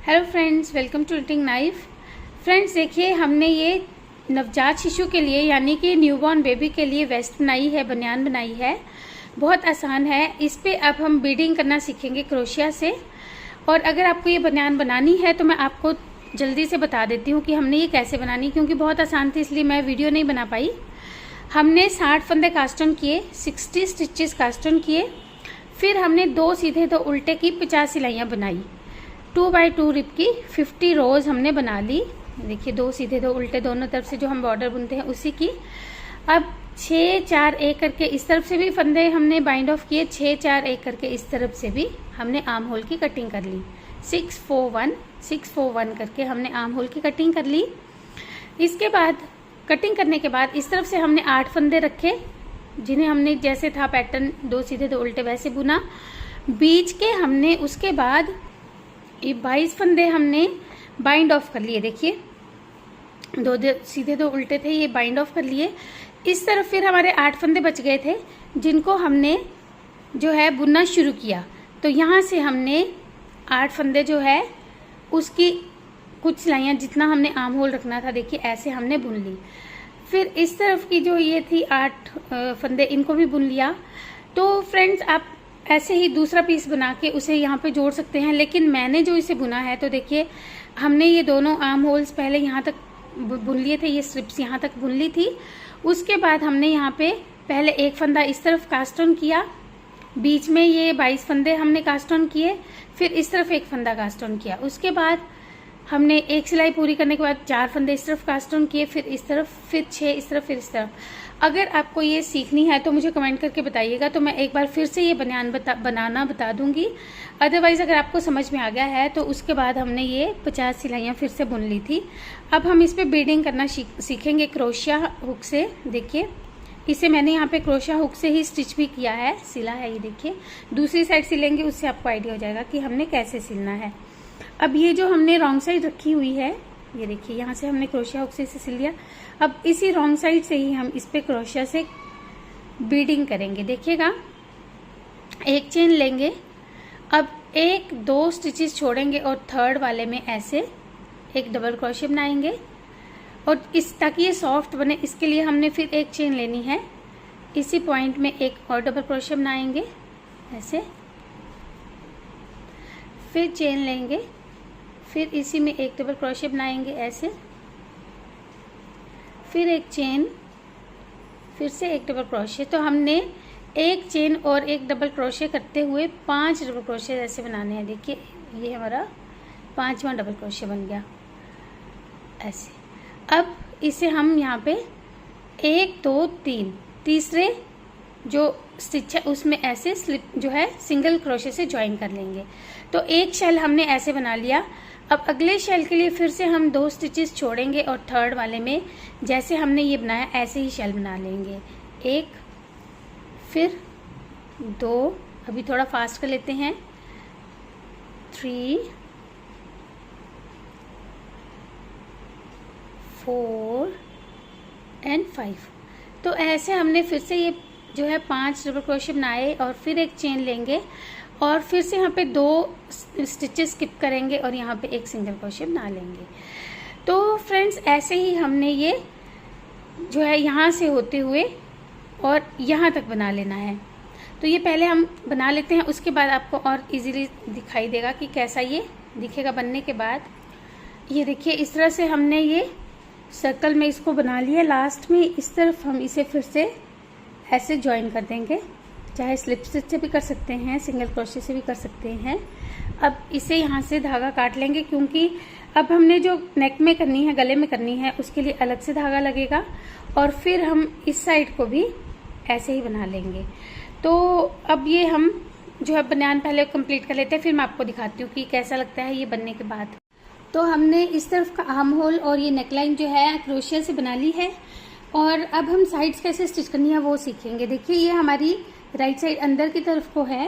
Hello friends, welcome to reading knife. Friends देखिए, हमने ये नवजात शिशु के लिए यानी कि न्यूबॉर्न बेबी के लिए वेस्ट बनाई है, बनियान बनाई है। बहुत आसान है। इस पे अब हम बीडिंग करना सीखेंगे क्रोशिया से। और अगर आपको ये बनियान बनानी है तो मैं आपको जल्दी से बता देती हूँ कि हमने ये कैसे बनानी, क्योंकि बहुत आसान थी इसलिए मैं वीडियो नहीं बना पाई। हमने 60 फंदे कास्ट ऑन किए, 60 स्टिचेस कास्ट ऑन किए। फिर हमने 2 सीधे 2 उल्टे की 50 सिलाइयाँ बनाई। 2 बाई 2 रिप की 50 रोज हमने बना ली। देखिए 2 सीधे 2 उल्टे दोनों तरफ से जो हम बॉर्डर बुनते हैं उसी की। अब 6 4 1 करके इस तरफ से भी फंदे हमने बाइंड ऑफ किए, 6 4 1 करके इस तरफ से भी हमने आर्म होल की कटिंग कर ली। 6 4 1 करके हमने आर्म होल की कटिंग कर ली। इसके बाद कटिंग करने के बाद इस तरफ से हमने 8 फंदे रखे, जिन्हें हमने जैसे था पैटर्न 2 सीधे 2 उल्टे वैसे बुना। बीच के हमने उसके बाद ये 22 फंदे हमने बाइंड ऑफ कर लिए। देखिए 2 सीधे 2 उल्टे थे, ये बाइंड ऑफ कर लिए। इस तरफ फिर हमारे 8 फंदे बच गए थे, जिनको हमने जो है बुनना शुरू किया। तो यहाँ से हमने 8 फंदे जो है उसकी कुछ सिलाइयाँ जितना हमने आर्म होल रखना था, देखिए ऐसे हमने बुन ली। फिर इस तरफ की जो ये थी 8 फंदे, इनको भी बुन लिया। तो फ्रेंड्स आप ऐसे ही दूसरा पीस बना के उसे यहाँ पे जोड़ सकते हैं, लेकिन मैंने जो इसे बुना है तो देखिए हमने ये दोनों आर्म होल्स पहले यहाँ तक बुन लिए थे, ये स्ट्रिप्स यहाँ तक बुन ली थी। उसके बाद हमने यहाँ पे पहले एक फंदा इस तरफ कास्ट ऑन किया, बीच में ये 22 फंदे हमने कास्ट ऑन किए, फिर इस तरफ एक फंदा कास्ट ऑन किया। उसके बाद हमने एक सिलाई पूरी करने के बाद 4 फंदे इस तरफ कास्ट ऑन किए, फिर इस तरफ, फिर 6 इस तरफ, फिर इस तरफ। अगर आपको ये सीखनी है तो मुझे कमेंट करके बताइएगा, तो मैं एक बार फिर से ये बनियान बनाना बता दूंगी। अदरवाइज अगर आपको समझ में आ गया है तो उसके बाद हमने ये 50 सिलाइयाँ फिर से बुन ली थी। अब हम इस पर बीडिंग करना सीखेंगे क्रोशिया हुक से। देखिए इसे मैंने यहाँ पे क्रोशिया हुक से ही स्टिच भी किया है, सिला है। ये देखिए दूसरी साइड सिलेंगे, उससे आपको आइडिया हो जाएगा कि हमने कैसे सिलना है। अब ये जो हमने रॉन्ग साइड रखी हुई है, ये देखिए यहाँ से हमने क्रोशिया हुक से इसे सिल लिया। अब इसी रॉन्ग साइड से ही हम इस पे क्रोशिया से बीडिंग करेंगे। देखिएगा एक चेन लेंगे, अब 1 2 स्टिचेस छोड़ेंगे और थर्ड वाले में ऐसे एक डबल क्रोशिया बनाएंगे। और इस ताकि ये सॉफ्ट बने इसके लिए हमने फिर एक चेन लेनी है, इसी पॉइंट में एक और डबल क्रोशिया बनाएंगे ऐसे, फिर चेन लेंगे, फिर इसी में एक डबल क्रोशिया बनाएंगे ऐसे, फिर एक चेन, फिर से एक डबल क्रोशिया। तो हमने एक चेन और एक डबल क्रोशिया करते हुए 5 डबल क्रोशिया ऐसे बनाने हैं। देखिए ये हमारा 5वां डबल क्रोशिया बन गया ऐसे। अब इसे हम यहाँ पे 1 2 3 तीसरे जो स्टिच है उसमें ऐसे स्लिप जो है सिंगल क्रोशिया से ज्वाइन कर लेंगे। तो एक शेल हमने ऐसे बना लिया। अब अगले शेल के लिए फिर से हम 2 स्टिचेस छोड़ेंगे और थर्ड वाले में जैसे हमने ये बनाया ऐसे ही शेल बना लेंगे। 1 फिर 2, अभी थोड़ा फास्ट कर लेते हैं, 3 4 एंड 5। तो ऐसे हमने फिर से ये जो है 5 डबल क्रोशिया बनाए और फिर एक चेन लेंगे और फिर से यहाँ पे 2 स्टिचेस स्किप करेंगे और यहाँ पे एक सिंगल क्रोशिया बना लेंगे। तो फ्रेंड्स ऐसे ही हमने ये जो है यहाँ से होते हुए और यहाँ तक बना लेना है। तो ये पहले हम बना लेते हैं, उसके बाद आपको और इजीली दिखाई देगा कि कैसा ये दिखेगा बनने के बाद। ये देखिए इस तरह से हमने ये सर्कल में इसको बना लिया। लास्ट में इस तरफ हम इसे फिर से ऐसे ज्वाइन कर देंगे, चाहे स्लिप स्टिच से भी कर सकते हैं, सिंगल क्रोशिया से भी कर सकते हैं। अब इसे यहाँ से धागा काट लेंगे, क्योंकि अब हमने जो नेक में करनी है, गले में करनी है, उसके लिए अलग से धागा लगेगा। और फिर हम इस साइड को भी ऐसे ही बना लेंगे। तो अब ये हम जो है बनियान पहले कंप्लीट कर लेते हैं, फिर मैं आपको दिखाती हूँ कि कैसा लगता है ये बनने के बाद। तो हमने इस तरफ का आर्म होल और ये नेकलाइन जो है क्रोशिया से बना ली है। और अब हम साइड्स कैसे स्टिच करनी है वो सीखेंगे। देखिए ये हमारी राइट साइड अंदर की तरफ को है,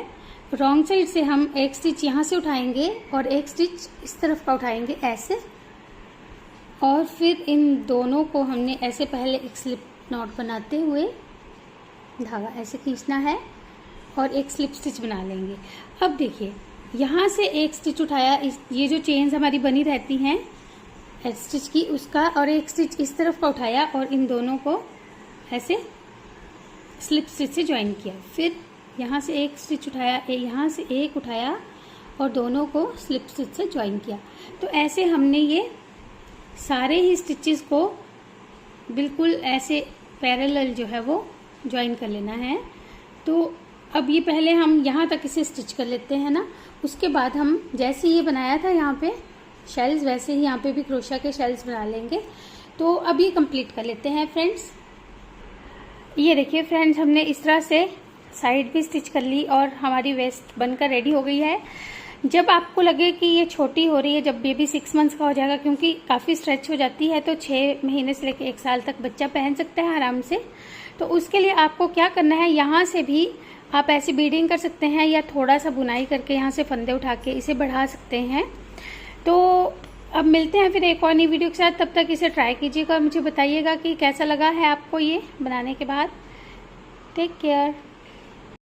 रॉन्ग साइड से हम एक स्टिच यहाँ से उठाएंगे और एक स्टिच इस तरफ का उठाएंगे ऐसे, और फिर इन दोनों को हमने ऐसे पहले एक स्लिप नॉट बनाते हुए धागा ऐसे खींचना है और एक स्लिप स्टिच बना लेंगे। अब देखिए यहाँ से एक स्टिच उठाया, ये जो चेन्स हमारी बनी रहती हैं स्टिच की उसका, और एक स्टिच इस तरफ का उठाया और इन दोनों को ऐसे स्लिप स्टिच से ज्वाइन किया। फिर यहाँ से एक स्टिच उठाया, यहाँ से एक उठाया और दोनों को स्लिप स्टिच से ज्वाइन किया। तो ऐसे हमने ये सारे ही स्टिचेस को बिल्कुल ऐसे पैरेलल जो है वो ज्वाइन कर लेना है। तो अब ये पहले हम यहाँ तक इसे स्टिच कर लेते हैं ना, उसके बाद हम जैसे ये बनाया था यहाँ पे शेल्स, वैसे ही यहाँ पे भी क्रोशा के शेल्स बना लेंगे। तो अब ये कंप्लीट कर लेते हैं फ्रेंड्स। ये देखिए फ्रेंड्स, हमने इस तरह से साइड भी स्टिच कर ली और हमारी वेस्ट बनकर रेडी हो गई है। जब आपको लगे कि ये छोटी हो रही है, जब बेबी 6 मंथ्स का हो जाएगा, क्योंकि काफ़ी स्ट्रेच हो जाती है, तो 6 महीने से लेकर 1 साल तक बच्चा पहन सकता है आराम से। तो उसके लिए आपको क्या करना है, यहाँ से भी आप ऐसी बीडिंग कर सकते हैं या थोड़ा सा बुनाई करके यहाँ से फंदे उठा के इसे बढ़ा सकते हैं। तो अब मिलते हैं फिर एक और नई वीडियो के साथ। तब तक इसे ट्राई कीजिएगा और मुझे बताइएगा कि कैसा लगा है आपको ये बनाने के बाद। Take care.